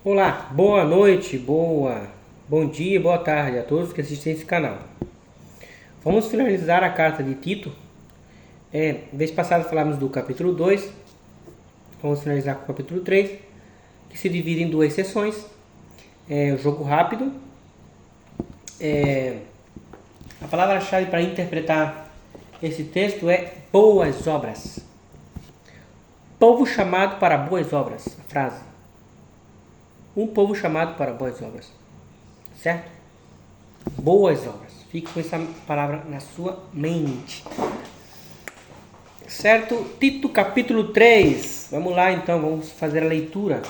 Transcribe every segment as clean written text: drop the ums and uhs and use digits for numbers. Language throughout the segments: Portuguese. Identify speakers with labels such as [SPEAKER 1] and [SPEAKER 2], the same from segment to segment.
[SPEAKER 1] Olá, boa noite, bom dia, boa tarde a todos que assistem esse canal. Vamos finalizar a carta de Tito. Vez passada falamos do capítulo 2, vamos finalizar com o capítulo 3, que se divide em duas sessões. Jogo rápido. A palavra-chave para interpretar esse texto é boas obras. Povo chamado para boas obras, a frase. Um povo chamado para boas obras. Certo? Boas obras. Fique com essa palavra na sua mente. Certo? Tito capítulo 3. Vamos lá então, vamos fazer a leitura.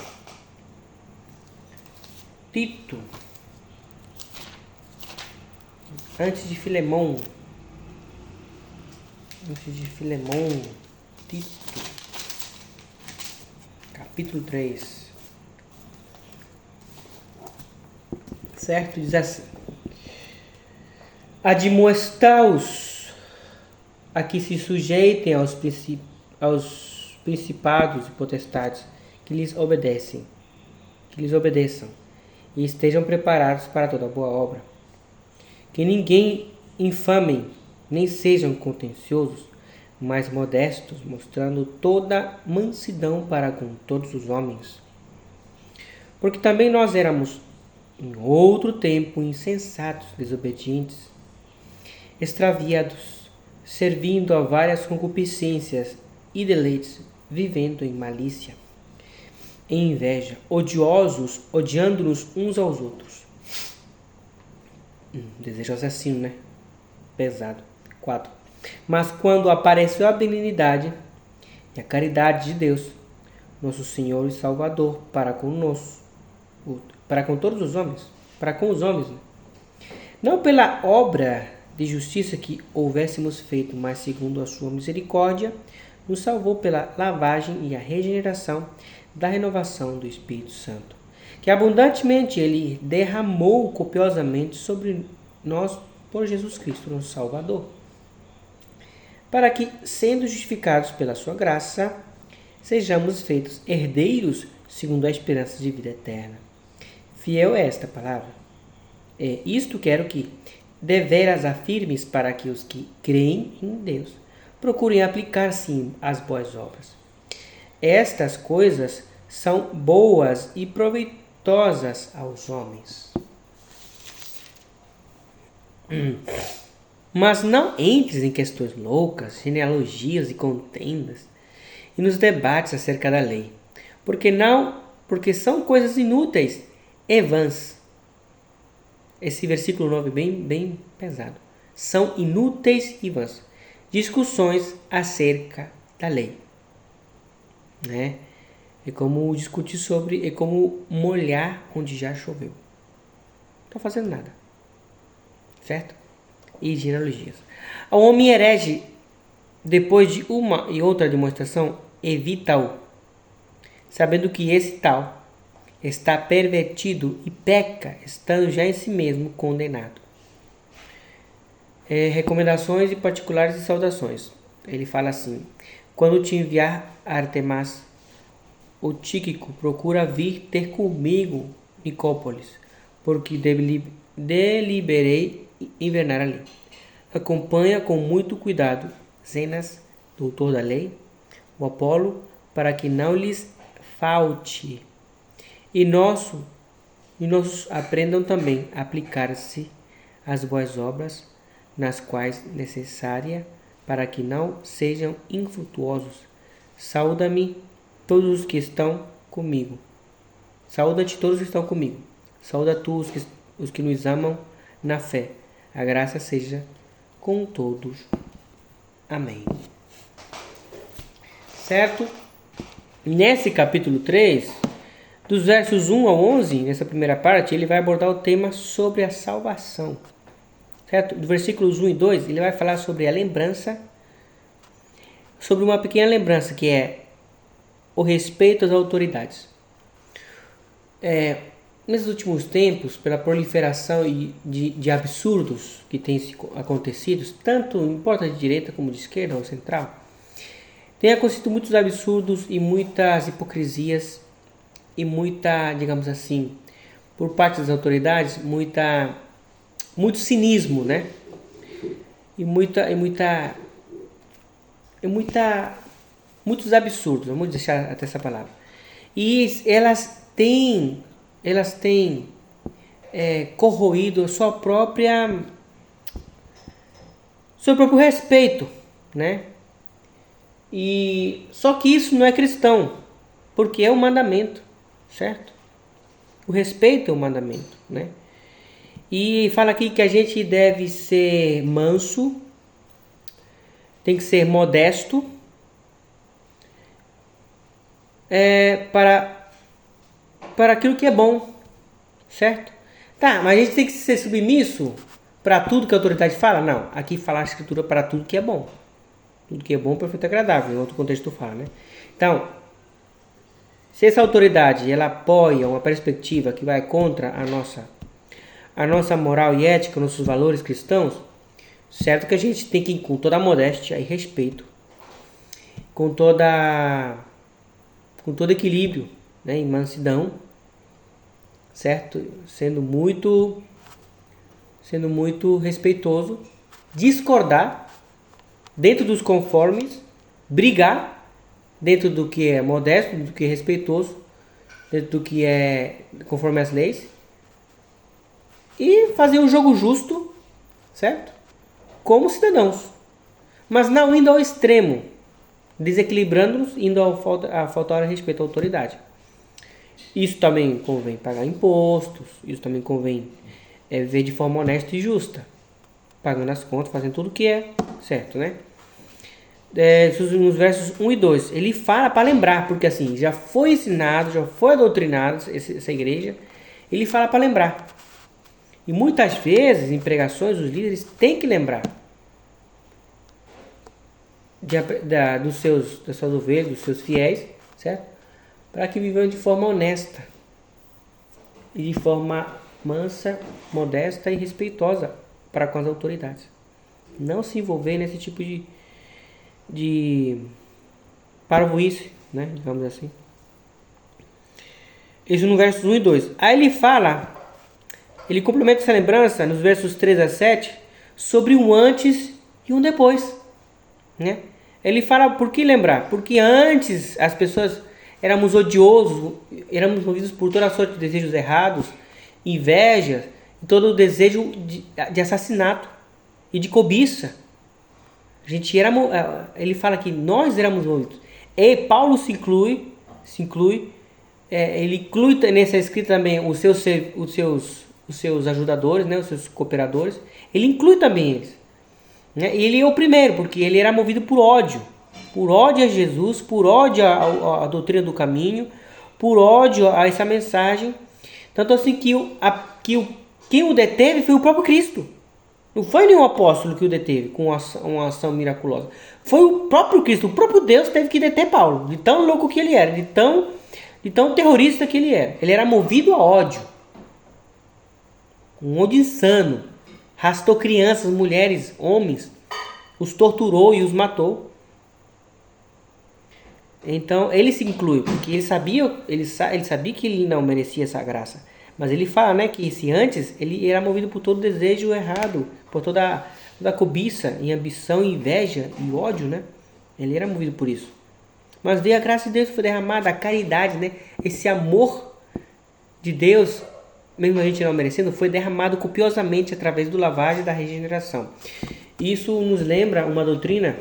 [SPEAKER 1] Tito. Antes de Filemão. Tito. Capítulo 3. Certo? Diz assim: admoesta-os a que se sujeitem aos principados e potestades, que lhes obedeçam e estejam preparados para toda boa obra. Que ninguém infamem, nem sejam contenciosos, mas modestos, mostrando toda mansidão para com todos os homens. Porque também nós éramos em outro tempo insensatos, desobedientes, extraviados, servindo a várias concupiscências e deleites, vivendo em malícia, em inveja, odiosos, odiando-nos uns aos outros. Desejo assassino, né? Pesado. 4. Mas quando apareceu a benignidade e a caridade de Deus, nosso Senhor e Salvador, para com todos os homens, para com os homens, né? Não pela obra de justiça que houvéssemos feito, mas segundo a sua misericórdia, nos salvou pela lavagem e a regeneração da renovação do Espírito Santo, que abundantemente ele derramou copiosamente sobre nós por Jesus Cristo, nosso Salvador, para que, sendo justificados pela sua graça, sejamos feitos herdeiros segundo a esperança de vida eterna. Fiel é esta palavra. Isto quero que deveras afirmes, para que os que creem em Deus procurem aplicar sim as boas obras. Estas coisas são boas e proveitosas aos homens. Mas não entres em questões loucas, genealogias e contendas, e nos debates acerca da lei, porque são coisas inúteis e vãs. Esse versículo 9 bem pesado. São inúteis e vãs. Discussões acerca da lei. Né? É como discutir sobre, é como molhar onde já choveu. Não estou fazendo nada. Certo? E genealogias. O homem herege, depois de uma e outra demonstração, evita-o, sabendo que esse tal está pervertido e peca, estando já em si mesmo condenado. Recomendações e particulares e saudações. Ele fala assim: quando te enviar Artemas, o Tíquico, procura vir ter comigo Nicópolis, porque deliberei invernar ali. Acompanha com muito cuidado Zenas, doutor da lei, o Apolo, para que não lhes falte. E nossos aprendam também a aplicar-se às boas obras, nas quais necessária, para que não sejam infrutuosos. Saúda-me todos os que estão comigo. Saúda-te todos os que estão comigo. Saúda tu os que nos amam na fé. A graça seja com todos. Amém. Certo? Nesse capítulo 3, dos versos 1 ao 11, nessa primeira parte, ele vai abordar o tema sobre a salvação. Certo? Do versículos 1 e 2, ele vai falar sobre a lembrança, sobre uma pequena lembrança, que é o respeito às autoridades. Nesses últimos tempos, pela proliferação de absurdos que têm acontecido, tanto em porta de direita como de esquerda ou central, tem acontecido muitos absurdos e muitas hipocrisias muita, digamos assim, por parte das autoridades, muito cinismo, né? E muitos absurdos, vamos deixar até essa palavra. E elas têm corroído seu próprio respeito, né? E só que isso não é cristão, porque é um mandamento, certo? O respeito é um mandamento, né? E fala aqui que a gente deve ser manso, tem que ser modesto, para aquilo que é bom, certo? Tá, mas a gente tem que ser submisso para tudo que a autoridade fala? Não, aqui fala a escritura para tudo que é bom. Tudo que é bom, perfeito e agradável, em outro contexto fala, né? Então, se essa autoridade ela apoia uma perspectiva que vai contra a nossa moral e ética, nossos valores cristãos, certo que a gente tem que ir com toda a modéstia e respeito, com todo equilíbrio, né, e mansidão, certo? Sendo muito respeitoso, discordar dentro dos conformes, brigar dentro do que é modesto, do que é respeitoso, dentro do que é conforme as leis, e fazer um jogo justo, certo? Como cidadãos, mas não indo ao extremo, desequilibrando-nos, indo a faltar respeito à autoridade. Isso também convém pagar impostos, isso também convém viver de forma honesta e justa, pagando as contas, fazendo tudo que é certo, né? Nos versos 1 e 2, ele fala para lembrar, porque assim, já foi ensinado, já foi doutrinado essa igreja, ele fala para lembrar. E muitas vezes, em pregações, os líderes têm que lembrar das suas ovelhas, dos seus fiéis, certo? Para que vivam de forma honesta e de forma mansa, modesta e respeitosa para com as autoridades. Não se envolver nesse tipo de parvoíce, né? Digamos assim. Isso no versos 1 e 2. Aí ele complementa essa lembrança nos versos 3 a 7 sobre um antes e um depois, né? Ele fala por que lembrar? Porque antes as pessoas éramos odiosos, éramos movidos por toda sorte de desejos errados, inveja, e todo o desejo de assassinato e de cobiça. Ele fala que nós éramos movidos. E Paulo se inclui, ele inclui nessa escrita também os seus ajudadores, né, os seus cooperadores. Ele inclui também eles. Né? E ele é o primeiro, porque ele era movido por ódio a Jesus, por ódio à doutrina do caminho, por ódio a essa mensagem. Tanto assim que quem o deteve foi o próprio Cristo. Não foi nenhum apóstolo que o deteve com uma ação miraculosa. Foi o próprio Cristo, o próprio Deus teve que deter Paulo, de tão louco que ele era, de tão terrorista que ele era. Ele era movido a ódio. Um ódio insano. Arrastou crianças, mulheres, homens, os torturou e os matou. Então ele se inclui, porque ele sabia que ele não merecia essa graça. Mas ele fala, né, que se antes ele era movido por todo desejo errado, por toda cobiça, e ambição, inveja e ódio, né? Ele era movido por isso. Mas veio a graça de Deus, foi derramada, a caridade, né? Esse amor de Deus, mesmo a gente não merecendo, foi derramado copiosamente através do lavagem da regeneração. Isso nos lembra uma doutrina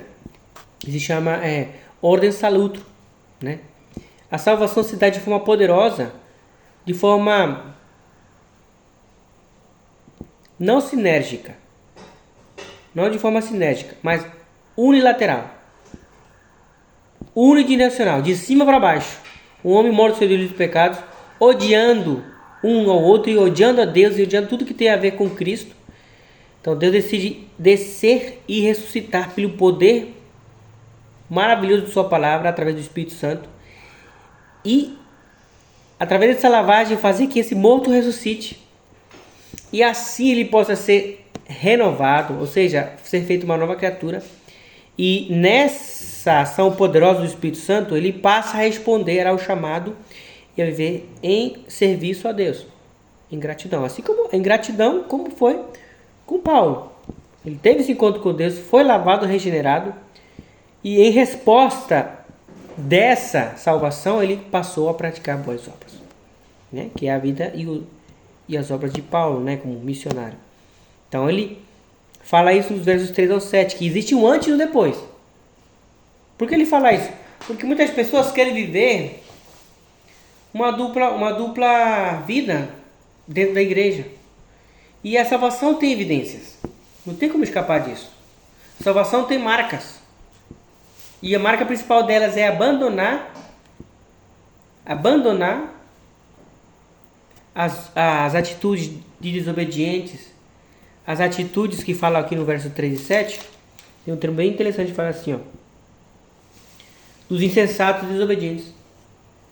[SPEAKER 1] que se chama Ordem Salutro, né? A salvação se dá de forma poderosa, de forma não sinérgica, não de forma sinérgica, mas unilateral, unidirecional, de cima para baixo. Um homem morto sem delitos e pecados, odiando um ao outro e odiando a Deus e odiando tudo que tem a ver com Cristo. Então Deus decide descer e ressuscitar pelo poder maravilhoso de sua palavra, através do Espírito Santo, e através dessa lavagem fazer que esse morto ressuscite, e assim ele possa ser renovado, ou seja, ser feito uma nova criatura. E nessa ação poderosa do Espírito Santo, ele passa a responder ao chamado e a viver em serviço a Deus, em gratidão. Assim como em gratidão, como foi com Paulo. Ele teve esse encontro com Deus, foi lavado, regenerado, e em resposta dessa salvação, ele passou a praticar boas obras, né? Que é a vida e as obras de Paulo, né? Como missionário. Então ele fala isso nos versos 3 ao 7, que existe um antes e um depois. Por que ele fala isso? Porque muitas pessoas querem viver uma dupla vida dentro da igreja. E a salvação tem evidências. Não tem como escapar disso. A salvação tem marcas. E a marca principal delas é abandonar as atitudes de desobedientes, as atitudes que fala aqui no verso 3 e 7. Tem um termo bem interessante que fala assim, ó, dos insensatos e desobedientes,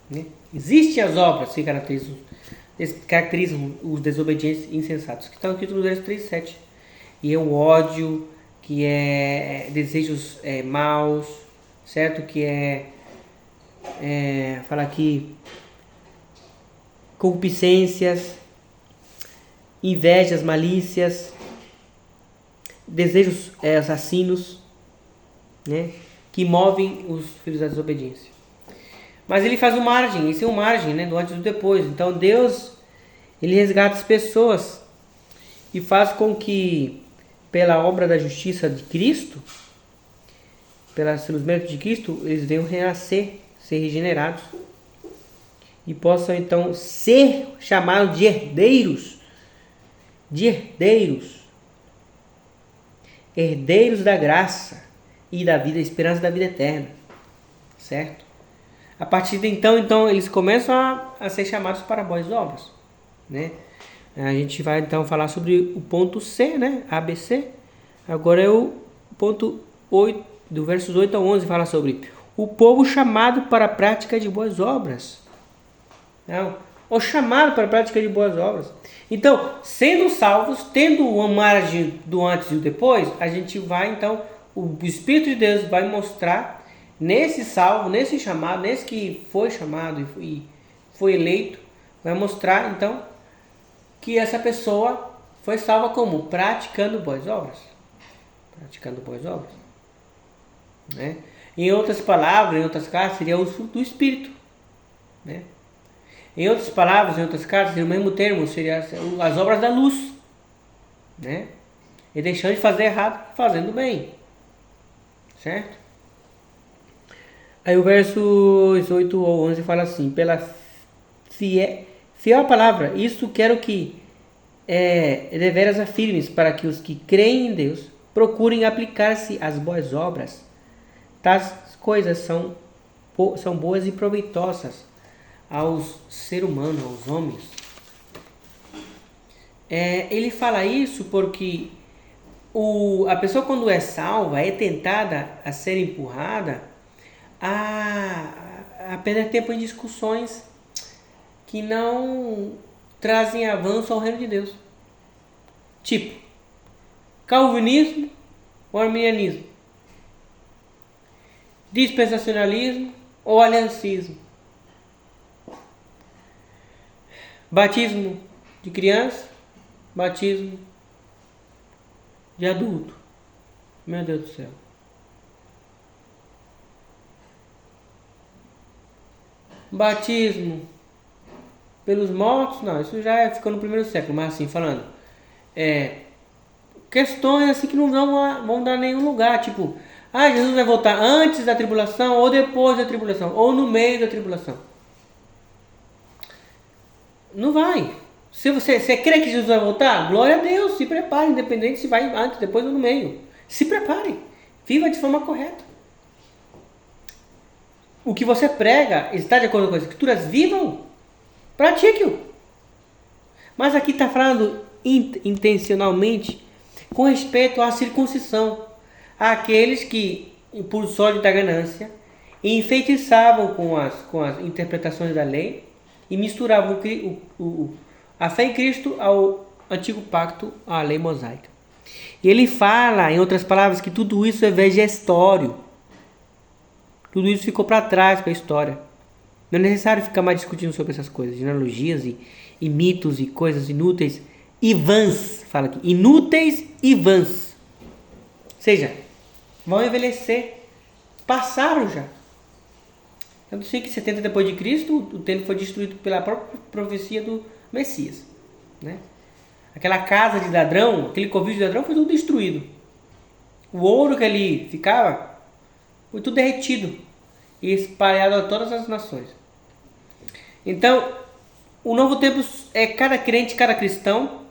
[SPEAKER 1] né? Existem as obras que caracterizam os desobedientes e insensatos, que estão aqui no verso 3 e 7. E é o ódio, que é desejos maus, certo? Que fala aqui concupiscências, invejas, malícias, desejos assassinos, né? Que movem os filhos da desobediência. Mas ele faz isso é uma margem, né? Do antes e do depois. Então Deus, ele resgata as pessoas e faz com que, pela obra da justiça de Cristo, pelos méritos de Cristo, eles venham renascer, ser regenerados e possam então ser chamados de herdeiros, herdeiros da graça e da vida, a esperança da vida eterna, certo? A partir de então eles começam a ser chamados para boas obras, né? A gente vai então falar sobre o ponto C, né? ABC. Agora é o ponto 8, do versos 8 ao 11, fala sobre o povo chamado para a prática de boas obras. Não, o chamado para a prática de boas obras. Então, sendo salvos, tendo uma margem do antes e do depois, a gente vai então, o Espírito de Deus vai mostrar nesse salvo, nesse chamado, nesse que foi chamado e foi eleito, vai mostrar então que essa pessoa foi salva como? Praticando boas obras. Praticando boas obras, né? Em outras palavras, em outras cartas, seria o fruto do Espírito, né? Em outras palavras, em outras cartas, o mesmo termo seria as obras da luz, né? E deixando de fazer errado, fazendo bem, certo? Aí o versos 8 ao 11 fala assim: pela fiel palavra, isto quero que deveras afirmes, para que os que creem em Deus procurem aplicar-se às boas obras. Tais coisas são boas e proveitosas aos ser humano, aos homens. Ele fala isso porque a pessoa, quando é salva, é tentada a ser empurrada a perder tempo em discussões que não trazem avanço ao reino de Deus. Tipo, calvinismo ou arminianismo, dispensacionalismo ou aliancismo, batismo de criança, batismo de adulto. Meu Deus do céu. Batismo pelos mortos, não, isso já ficou no primeiro século, mas assim, falando, questões assim que não vão dar nenhum lugar, tipo, Jesus vai voltar antes da tribulação, ou depois da tribulação, ou no meio da tribulação. Não vai. Se você crê que Jesus vai voltar, glória a Deus, se prepare, independente se vai antes, depois ou no meio. Se prepare, viva de forma correta. O que você prega está de acordo com as Escrituras, vivam, pratique-o. Mas aqui está falando intencionalmente com respeito à circuncisão, àqueles que, por sorte da ganância, enfeitiçavam com as interpretações da lei e misturavam a fé em Cristo ao antigo pacto, à lei mosaica. E ele fala, em outras palavras, que tudo isso é vejestório. Tudo isso ficou para trás para a história. Não é necessário ficar mais discutindo sobre essas coisas, genealogias e mitos e coisas inúteis e vãs. Fala aqui, inúteis e vãs. Ou seja, vão envelhecer. Passaram já. Eu não sei que 70 depois de Cristo, o templo foi destruído pela própria profecia do Messias, né? Aquela casa de ladrão, aquele covil de ladrão foi tudo destruído. O ouro que ali ficava foi tudo derretido e espalhado a todas as nações. Então, o novo templo é cada crente, cada cristão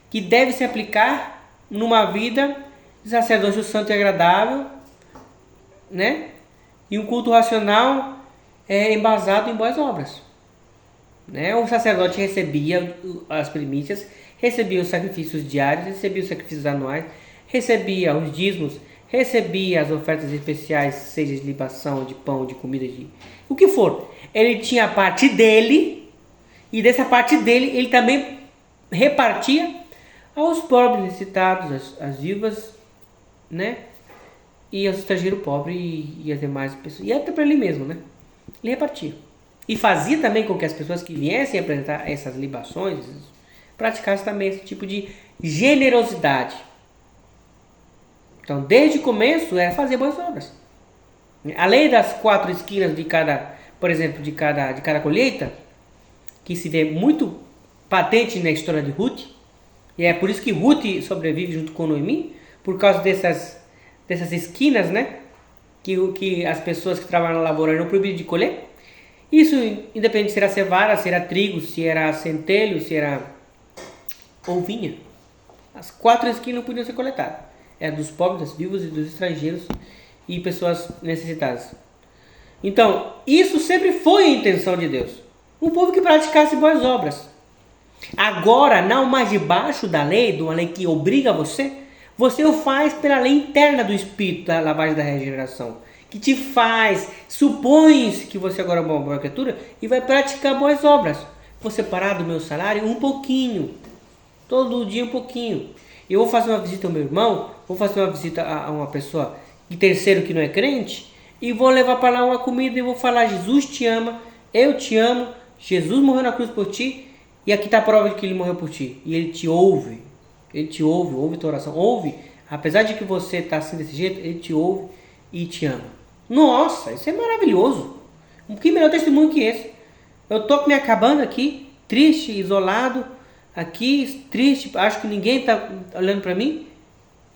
[SPEAKER 1] que deve se aplicar numa vida de sacerdócio santo e agradável, né? E um culto racional embasado em boas obras, né? O sacerdote recebia as primícias, recebia os sacrifícios diários, recebia os sacrifícios anuais, recebia os dízimos, recebia as ofertas especiais, seja de libação, de pão, de comida, de o que for. Ele tinha a parte dele, e dessa parte dele ele também repartia aos pobres necessitados, às viúvas, né? E aos estrangeiros pobres e as demais pessoas. E até para ele mesmo, né? Ele repartia. E fazia também com que as pessoas que viessem apresentar essas libações praticassem também esse tipo de generosidade. Então, desde o começo, era fazer boas obras. Além das 4 esquinas de cada, por exemplo, de cada colheita, que se vê muito patente na história de Ruth, e é por isso que Ruth sobrevive junto com Noemi, por causa dessas esquinas, né? Que as pessoas que trabalham na lavoura eram proibidas de colher. Isso, independente se era cevada, se era trigo, se era centelho, se era ovinha. As 4 esquinas não podiam ser coletadas. Era dos pobres, das viúvas e dos estrangeiros e pessoas necessitadas. Então, isso sempre foi a intenção de Deus. Um povo que praticasse boas obras. Agora, não mais debaixo da lei, de uma lei que obriga você o faz pela lei interna do Espírito, da lavagem da regeneração. Que te faz, supõe-se que você agora é uma boa criatura e vai praticar boas obras. Vou separar do meu salário um pouquinho. Todo dia um pouquinho. Eu vou fazer uma visita ao meu irmão, vou fazer uma visita a uma pessoa de terceiro que não é crente, e vou levar para lá uma comida e vou falar: Jesus te ama, eu te amo, Jesus morreu na cruz por ti, e aqui está a prova de que ele morreu por ti. E ele te ouve, ouve tua oração, ouve, apesar de que você está assim desse jeito, ele te ouve e te ama. Nossa, isso é maravilhoso. Que melhor testemunho que esse? Eu estou me acabando aqui, triste, isolado, aqui, triste, acho que ninguém está olhando para mim,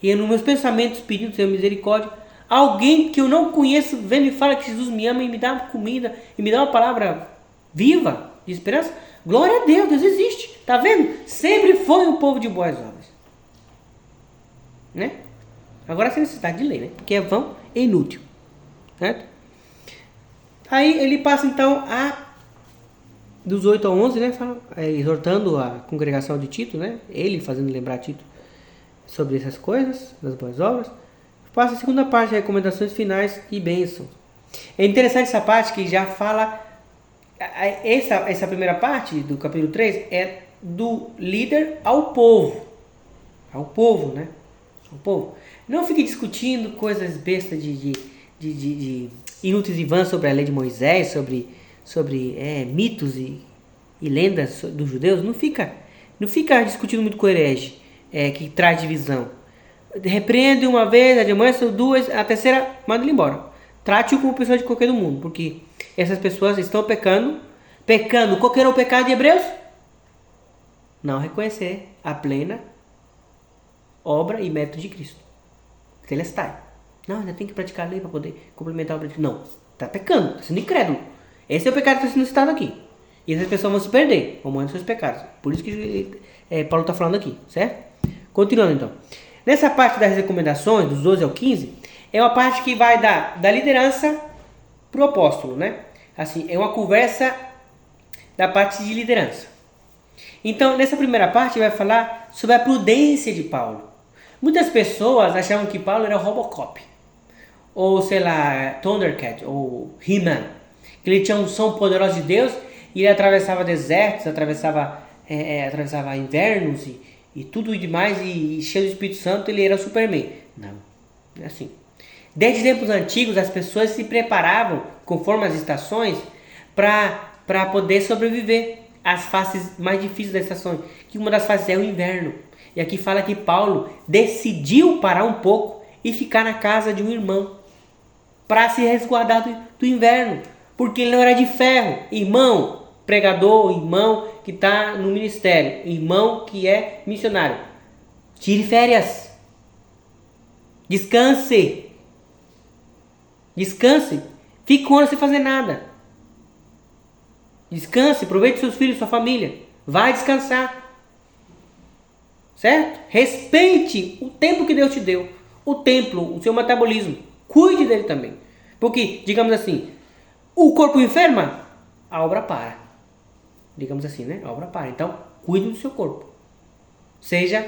[SPEAKER 1] e nos meus pensamentos pedindo Senhor misericórdia, alguém que eu não conheço vem e fala que Jesus me ama e me dá comida, e me dá uma palavra viva, de esperança. Glória a Deus, Deus existe, tá vendo? Sempre foi um povo de boas obras, né? Agora sem necessidade de lei, né? Porque é vão e inútil, certo? Aí ele passa então dos 8 ao 11, né, exortando a congregação de Tito, né, ele fazendo lembrar Tito sobre essas coisas, das boas obras. Passa a segunda parte, recomendações finais e bênçãos. É interessante essa parte que já fala, essa primeira parte do capítulo 3 é do líder ao povo, né, ao povo. Não fique discutindo coisas bestas de inúteis e vãs sobre a lei de Moisés, sobre mitos e lendas dos judeus. Não fica discutindo muito com herege, que traz divisão. Repreende uma vez, admoesta 2, a terceira manda ele embora. Trate-o como pessoa de qualquer do mundo, porque essas pessoas estão pecando. Qual que era o pecado de Hebreus? Não reconhecer a plena obra e mérito de Cristo. Telestai. Não, ainda tem que praticar a lei para poder complementar a obra de Cristo. Não, está pecando, está sendo incrédulo. Esse é o pecado que está sendo citado aqui. E essas pessoas vão se perder, vão morrer nos seus pecados. Por isso que Paulo está falando aqui, certo? Continuando então. Nessa parte das recomendações, dos 12 ao 15, é uma parte que vai da liderança para o apóstolo, né? Assim, é uma conversa da parte de liderança. Então, nessa primeira parte, vai falar sobre a prudência de Paulo. Muitas pessoas achavam que Paulo era Robocop, ou sei lá, Thundercat, ou He-Man. Ele tinha um som poderoso de Deus e ele atravessava desertos, atravessava invernos e tudo demais, e cheio do Espírito Santo, ele era Superman. Não é assim. Desde tempos antigos, as pessoas se preparavam, conforme as estações, para poder sobreviver às fases mais difíceis da estação, que uma das fases é o inverno. E aqui fala que Paulo decidiu parar um pouco e ficar na casa de um irmão para se resguardar do inverno, porque ele não era de ferro. Irmão pregador, irmão que está no ministério, irmão que é missionário, tire férias, descanse, fique com sem fazer nada, descanse, aproveite seus filhos, sua família, vai descansar, certo? Respeite o tempo que Deus te deu, o templo, o seu metabolismo, cuide dele também, porque, digamos assim, o corpo enferma, a obra para. Digamos assim, né? A obra para. Então, cuide do seu corpo. Seja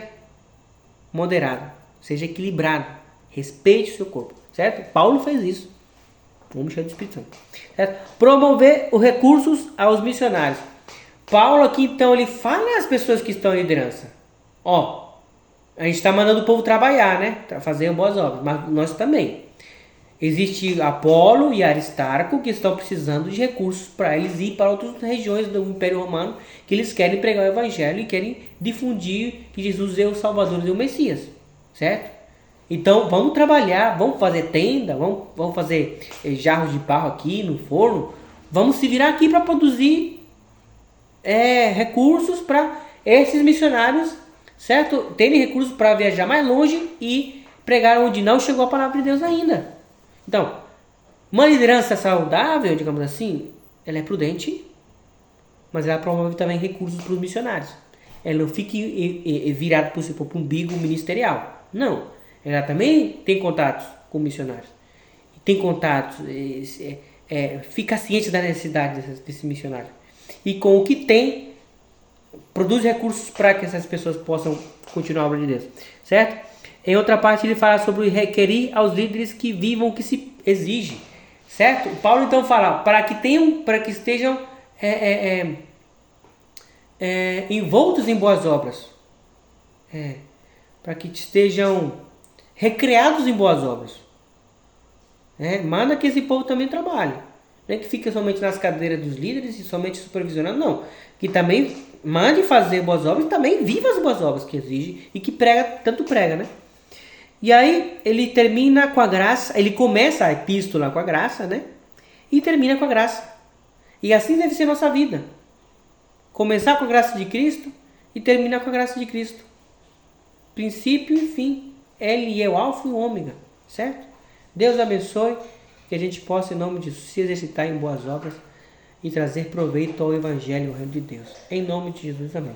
[SPEAKER 1] moderado. Seja equilibrado. Respeite o seu corpo. Certo? Paulo fez isso. Vamos cheio do Espírito Santo. Certo? Promover os recursos aos missionários. Paulo aqui, então, ele fala às pessoas que estão em liderança. Ó, a gente está mandando o povo trabalhar, né? Para fazer boas obras. Mas nós também. Existe Apolo e Aristarco que estão precisando de recursos para eles ir para outras regiões do Império Romano, que eles querem pregar o Evangelho e querem difundir que Jesus é o Salvador e o Messias, certo? Então vamos trabalhar, vamos fazer tenda, vamos fazer jarros de barro aqui no forno, vamos se virar aqui para produzir recursos para esses missionários, certo? Terem recursos para viajar mais longe e pregar onde não chegou a palavra de Deus ainda. Então, uma liderança saudável, digamos assim, ela é prudente, mas ela promove também recursos para os missionários. Ela não fique virada para o umbigo ministerial. Não. Ela também tem contatos com missionários. Tem contatos, fica ciente da necessidade desse missionário. E com o que tem, produz recursos para que essas pessoas possam continuar a obra de Deus. Certo? Em outra parte ele fala sobre requerir aos líderes que vivam o que se exige, certo? Paulo então fala para que estejam envoltos em boas obras, para que estejam recreados em boas obras. Manda que esse povo também trabalhe, não é que fica somente nas cadeiras dos líderes e somente supervisionando, não, que também mande fazer boas obras e também viva as boas obras que exige e que tanto prega, né? E aí ele termina com a graça, ele começa a epístola com a graça, né? E termina com a graça. E assim deve ser nossa vida. Começar com a graça de Cristo e terminar com a graça de Cristo. Princípio e fim. Ele é o alfa e o ômega, certo? Deus abençoe, que a gente possa, em nome de Jesus, se exercitar em boas obras e trazer proveito ao Evangelho, ao reino de Deus. Em nome de Jesus, amém.